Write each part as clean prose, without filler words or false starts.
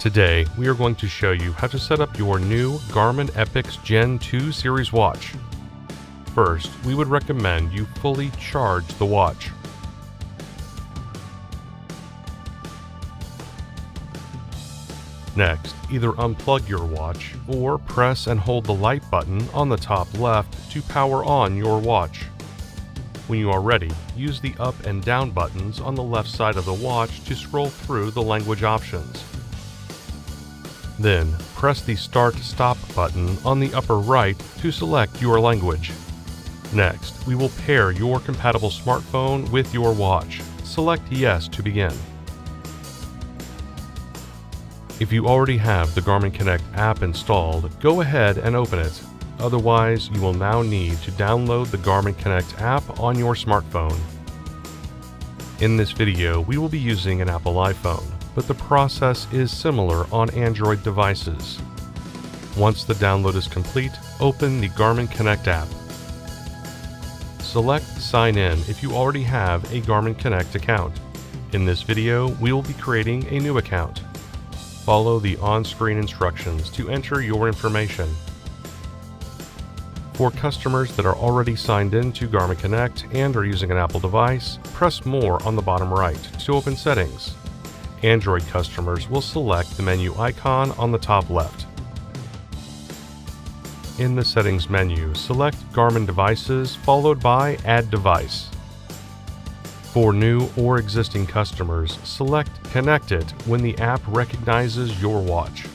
Today, we are going to show you how to set up your new Garmin epix Gen 2 series watch. First, we would recommend you fully charge the watch. Next, either unplug your watch or press and hold the light button on the top left to power on your watch. When you are ready, use the up and down buttons on the left side of the watch to scroll through the language options. Then, press the Start/Stop button on the upper right to select your language. Next, we will pair your compatible smartphone with your watch. Select Yes to begin. If you already have the Garmin Connect app installed, go ahead and open it. Otherwise, you will now need to download the Garmin Connect app on your smartphone. In this video, we will be using an Apple iPhone, but the process is similar on Android devices. Once the download is complete, open the Garmin Connect app. Select Sign In if you already have a Garmin Connect account. In this video, we will be creating a new account. Follow the on-screen instructions to enter your information. For customers that are already signed in to Garmin Connect and are using an Apple device, press More on the bottom right to open Settings. Android customers will select the menu icon on the top left. In the Settings menu, select Garmin Devices followed by Add Device. For new or existing customers, select Connect It when the app recognizes your watch.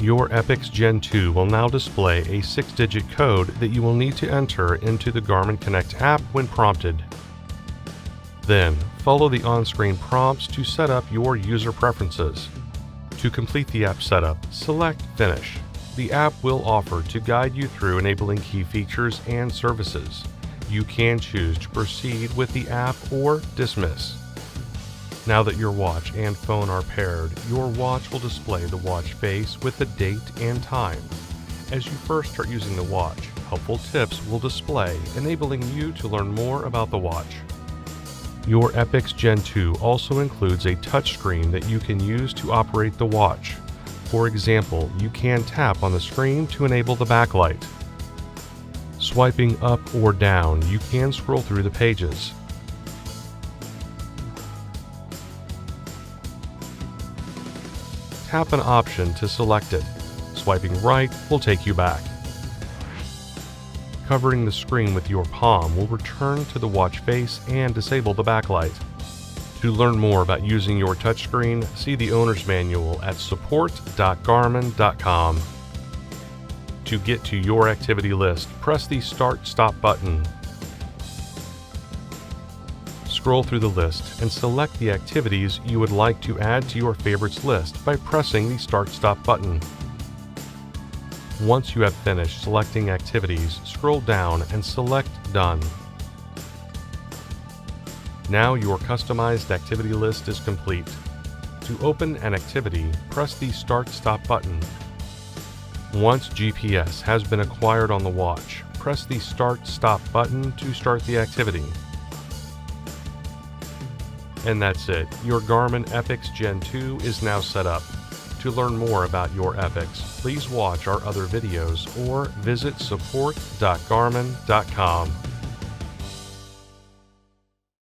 Your epix Gen 2 will now display a 6-digit code that you will need to enter into the Garmin Connect app when prompted. Then, follow the on-screen prompts to set up your user preferences. To complete the app setup, select Finish. The app will offer to guide you through enabling key features and services. You can choose to proceed with the app or dismiss. Now that your watch and phone are paired, your watch will display the watch face with the date and time. As you first start using the watch, helpful tips will display, enabling you to learn more about the watch. Your epix Gen 2 also includes a touchscreen that you can use to operate the watch. For example, you can tap on the screen to enable the backlight. Swiping up or down, you can scroll through the pages. Tap an option to select it. Swiping right will take you back. Covering the screen with your palm will return to the watch face and disable the backlight. To learn more about using your touchscreen, see the owner's manual at support.garmin.com. To get to your activity list, press the Start/Stop button. Scroll through the list and select the activities you would like to add to your favorites list by pressing the Start/Stop button. Once you have finished selecting activities, scroll down and select Done. Now your customized activity list is complete. To open an activity, press the Start/Stop button. Once GPS has been acquired on the watch, press the Start/Stop button to start the activity. And that's it. Your Garmin epix Gen 2 is now set up. To learn more about your epix, please watch our other videos or visit support.garmin.com.